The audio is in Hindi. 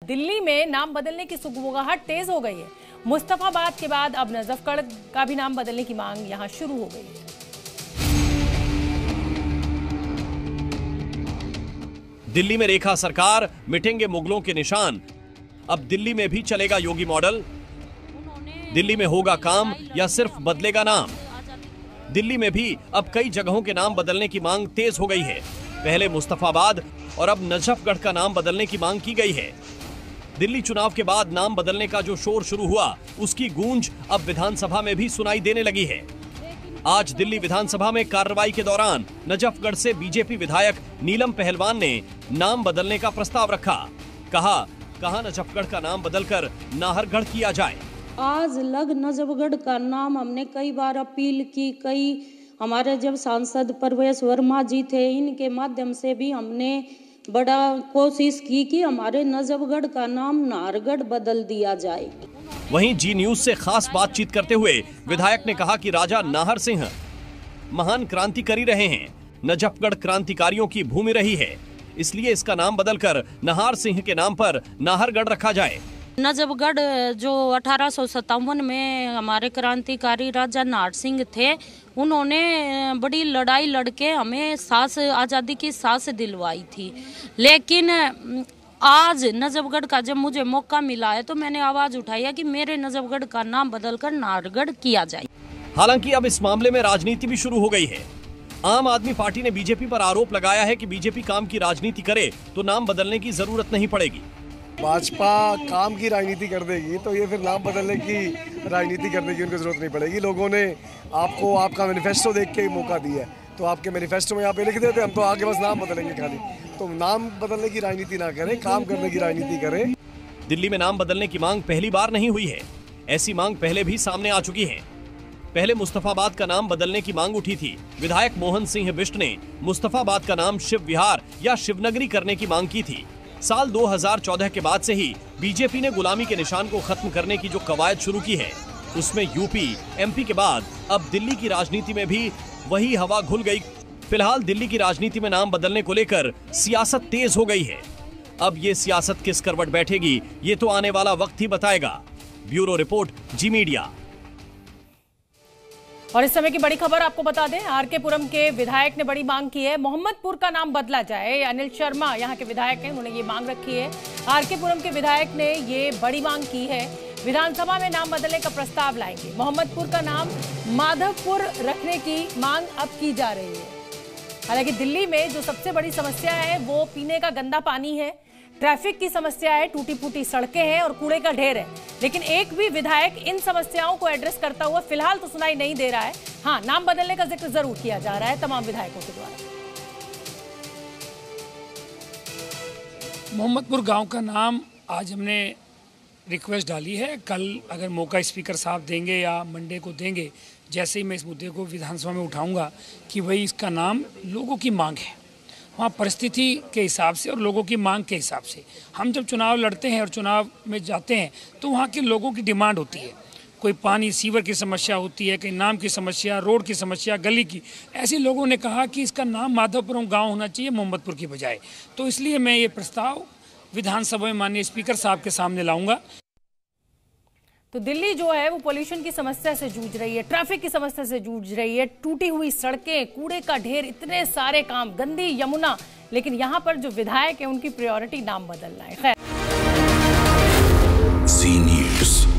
दिल्ली में नाम बदलने की सुगबुगाहट तेज हो गई है। मुस्तफाबाद के बाद अब नजफगढ़ का भी नाम बदलने की मांग यहां शुरू हो गई है। दिल्ली में रेखा सरकार, मिटेंगे मुगलों के निशान। अब दिल्ली में भी चलेगा योगी मॉडल। दिल्ली में होगा काम या सिर्फ बदलेगा नाम। दिल्ली में भी अब कई जगहों के नाम बदलने की मांग तेज हो गई है। पहले मुस्तफाबाद और अब नजफगढ़ का नाम बदलने की मांग की गई है। दिल्ली चुनाव के बाद नाम बदलने का जो शोर शुरू हुआ, उसकी गूंज अब विधानसभा में भी सुनाई देने लगी है। आज दिल्ली विधानसभा में कार्रवाई के दौरान नजफगढ़ से बीजेपी विधायक नीलम पहलवान ने नाम बदलने का प्रस्ताव रखा। कहा नजफगढ़ का नाम बदलकर नाहरगढ़ किया जाए। आज लग नजफगढ़ का नाम हमने कई बार अपील की, हमारे जब सांसद परवेश वर्मा जी थे, इनके माध्यम से भी हमने बड़ा कोशिश की कि हमारे नजफगढ़ का नाम नाहरगढ़ बदल दिया जाए। वहीं जी न्यूज से खास बातचीत करते हुए विधायक ने कहा कि राजा नाहर सिंह महान क्रांतिकारी रहे हैं। नजफगढ़ क्रांतिकारियों की भूमि रही है, इसलिए इसका नाम बदलकर नाहर सिंह के नाम पर नाहरगढ़ रखा जाए। नजफगढ़ जो 1857 में हमारे क्रांतिकारी राजा नाहर सिंह थे, उन्होंने बड़ी लड़ाई लड़के हमें आज़ादी की सांस दिलवाई थी। लेकिन आज नजफगढ़ का जब मुझे मौका मिला है तो मैंने आवाज उठाई है कि मेरे नजफगढ़ का नाम बदलकर नाहरगढ़ किया जाए। हालांकि अब इस मामले में राजनीति भी शुरू हो गई है। आम आदमी पार्टी ने बीजेपी पर आरोप लगाया है कि बीजेपी काम की राजनीति करे तो नाम बदलने की जरूरत नहीं पड़ेगी। भाजपा काम की राजनीति कर देगी तो ये फिर नाम बदलने की राजनीति करने की उनको जरूरत नहीं पड़ेगी। लोगों ने आपको आपका मैनिफेस्टो देख के मौका दिया है, तो आपके मैनिफेस्टो में आप लिख देते हम तो आगे बस नाम बदलेंगे खाली। तो नाम बदलने की राजनीति ना करें, काम करने की राजनीति करें। दिल्ली में नाम बदलने की मांग पहली बार नहीं हुई है। ऐसी मांग पहले भी सामने आ चुकी है। पहले मुस्तफाबाद का नाम बदलने की मांग उठी थी। विधायक मोहन सिंह बिष्ट ने मुस्तफाबाद का नाम शिव विहार या शिवनगरी करने की मांग की थी। साल 2014 के बाद से ही बीजेपी ने गुलामी के निशान को खत्म करने की जो कवायद शुरू की है, उसमें यूपी, एमपी के बाद अब दिल्ली की राजनीति में भी वही हवा घुल गई। फिलहाल दिल्ली की राजनीति में नाम बदलने को लेकर सियासत तेज हो गई है। अब ये सियासत किस करवट बैठेगी, ये तो आने वाला वक्त ही बताएगा। ब्यूरो रिपोर्ट, जी मीडिया। और इस समय की बड़ी खबर आपको बता दें, आरके पुरम के विधायक ने बड़ी मांग की है, मोहम्मदपुर का नाम बदला जाए। अनिल शर्मा यहाँ के विधायक हैं, उन्होंने ये मांग रखी है। आरके पुरम के विधायक ने ये बड़ी मांग की है, विधानसभा में नाम बदलने का प्रस्ताव लाएंगे। मोहम्मदपुर का नाम माधवपुर रखने की मांग अब की जा रही है। हालांकि दिल्ली में जो सबसे बड़ी समस्या है वो पीने का गंदा पानी है, ट्रैफिक की समस्या है, टूटी फूटी सड़कें हैं और कूड़े का ढेर है। लेकिन एक भी विधायक इन समस्याओं को एड्रेस करता हुआ फिलहाल तो सुनाई नहीं दे रहा है। हाँ, नाम बदलने का जिक्र जरूर किया जा रहा है तमाम विधायकों के द्वारा। मोहम्मदपुर गांव का नाम आज हमने रिक्वेस्ट डाली है। कल अगर मौका स्पीकर साहब देंगे या मंडे को देंगे, जैसे ही मैं इस मुद्दे को विधानसभा में उठाऊंगा कि भाई इसका नाम लोगों की मांग है, वहाँ परिस्थिति के हिसाब से और लोगों की मांग के हिसाब से हम जब चुनाव लड़ते हैं और चुनाव में जाते हैं तो वहाँ के लोगों की डिमांड होती है। कोई पानी सीवर की समस्या होती है, कहीं नाम की समस्या, रोड की समस्या, गली की। ऐसे लोगों ने कहा कि इसका नाम माधवपुरम गांव होना चाहिए मोहम्मदपुर की बजाय। तो इसलिए मैं ये प्रस्ताव विधानसभा में माननीय स्पीकर साहब के सामने लाऊंगा। तो दिल्ली जो है वो पोल्यूशन की समस्या से जूझ रही है, ट्रैफिक की समस्या से जूझ रही है, टूटी हुई सड़कें, कूड़े का ढेर, इतने सारे काम, गंदी यमुना। लेकिन यहाँ पर जो विधायक है उनकी प्रायोरिटी नाम बदलना है। खैर, जी न्यूज़।